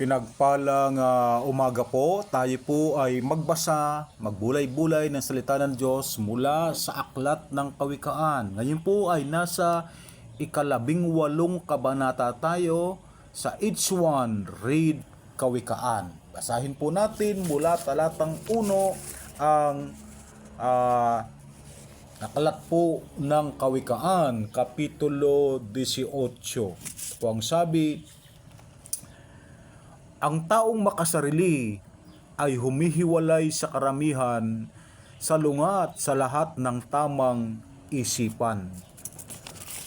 Pinagpalang umaga po, tayo po ay magbasa, magbulay-bulay ng salita ng Diyos mula sa aklat ng Kawikaan. Ngayon po ay nasa 18 kabanata tayo sa Each One Read Kawikaan. Basahin po natin mula talatang 1 ang aklat po ng Kawikaan, Kapitulo 18. Po ang sabi, ang taong makasarili ay humihiwalay sa karamihan, salungat sa lahat ng tamang isipan.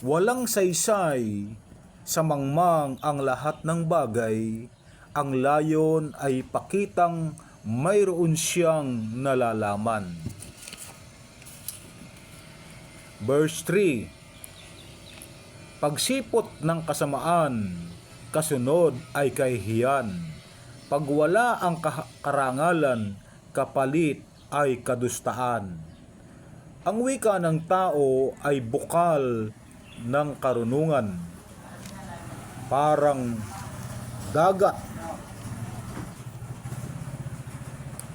Walang saysay sa mangmang ang lahat ng bagay, ang layon ay pakitang mayroon siyang nalalaman. Verse 3, pagsipot ng kasamaan, kasunod ay kahihiyan. Pag wala ang karangalan, kapalit ay kadustaan. Ang wika ng tao ay bukal ng karunungan, parang dagat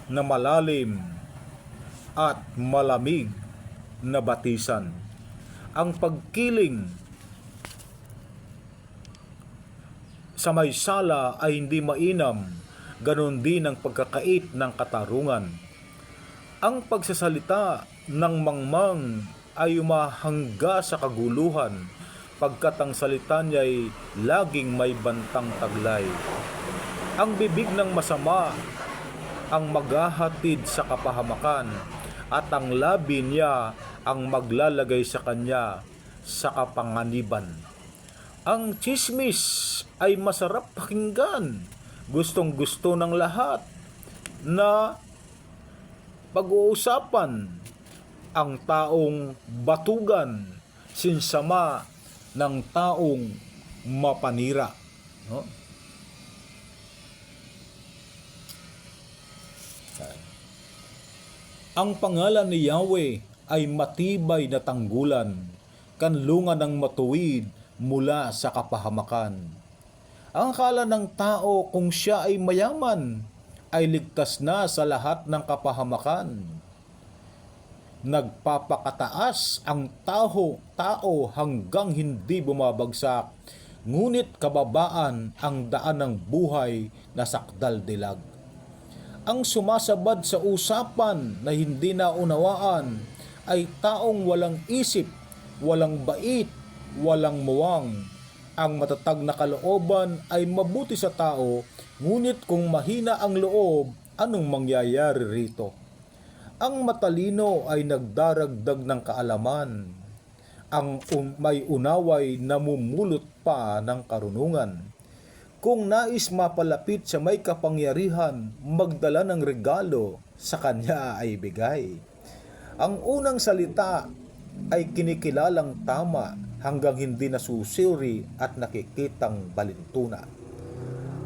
na malalim at malamig na batisan. Ang pagkiling sa may sala ay hindi mainam, ganon din ang pagkakait ng katarungan. Ang pagsasalita ng mangmang ay umahangga sa kaguluhan, pagkat ang salita niya ay laging may bantang taglay. Ang bibig ng masama ang maghahatid sa kapahamakan, at ang labi niya ang maglalagay sa kanya sa kapanganiban. Ang chismis ay masarap pakinggan, gustong gusto ng lahat na pag-uusapan. Ang taong batugan, sinsama ng taong mapanira. No? Ang pangalan ni Yahweh ay matibay na tanggulan, kanlungan ng matuwid mula sa kapahamakan. Ang akala ng tao kung siya ay mayaman, ay ligtas na sa lahat ng kapahamakan. Nagpapakataas ang tao hanggang hindi bumabagsak, ngunit kababaan ang daan ng buhay na sakdal-dilag. Ang sumasabad sa usapan na hindi naunawaan ay taong walang isip, walang bait, walang muwang. Ang matatag na kalooban ay mabuti sa tao, ngunit kung mahina ang loob, anong mangyayari rito? Ang matalino ay nagdaragdag ng kaalaman. Ang may unaway namumulot pa ng karunungan. Kung nais mapalapit sa may kapangyarihan, magdala ng regalo, sa kanya ay bigay. Ang unang salita ay kinikilalang tama hanggang hindi nasusuri at nakikitang balintuna.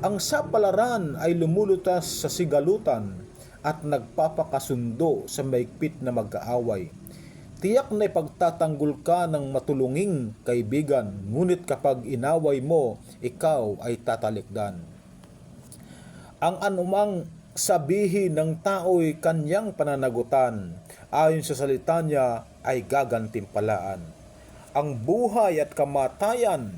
Ang sapalaran ay lumulutas sa sigalutan at nagpapakasundo sa maigpit na mag-aaway. Tiyak na ipagtatanggol ka ng matulunging kaibigan, ngunit kapag inaway mo, ikaw ay tatalikdan. Ang anumang sabihin ng tao'y kanyang pananagutan, ayon sa salita niya ay gagantimpalaan. Ang buhay at kamatayan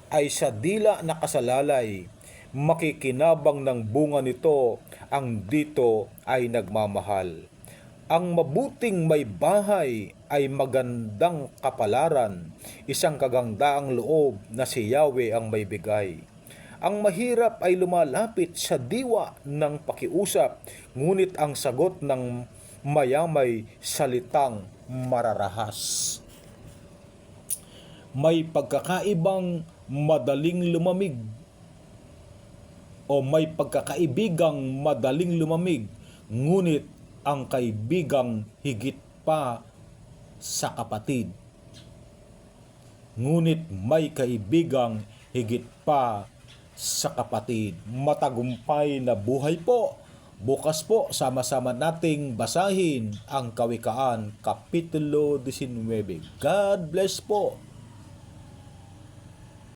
ay sa dila na kasalalay, makikinabang ng bunga nito, ang dito ay nagmamahal. Ang mabuting may bahay ay magandang kapalaran, isang kagandaang loob na si Yahweh ang may bigay. Ang mahirap ay lumalapit sa diwa ng pakiusap, ngunit ang sagot ng mayamay salitang mararahas. May pagkakaibang madaling lumamig o may pagkakaibigang madaling lumamig, ngunit ang kaibigang higit pa sa kapatid. Ngunit may kaibigang higit pa sa kapatid. Matagumpay na buhay po. Bukas po, sama-sama nating basahin ang Kawikaan, Kapitulo 19. God bless po.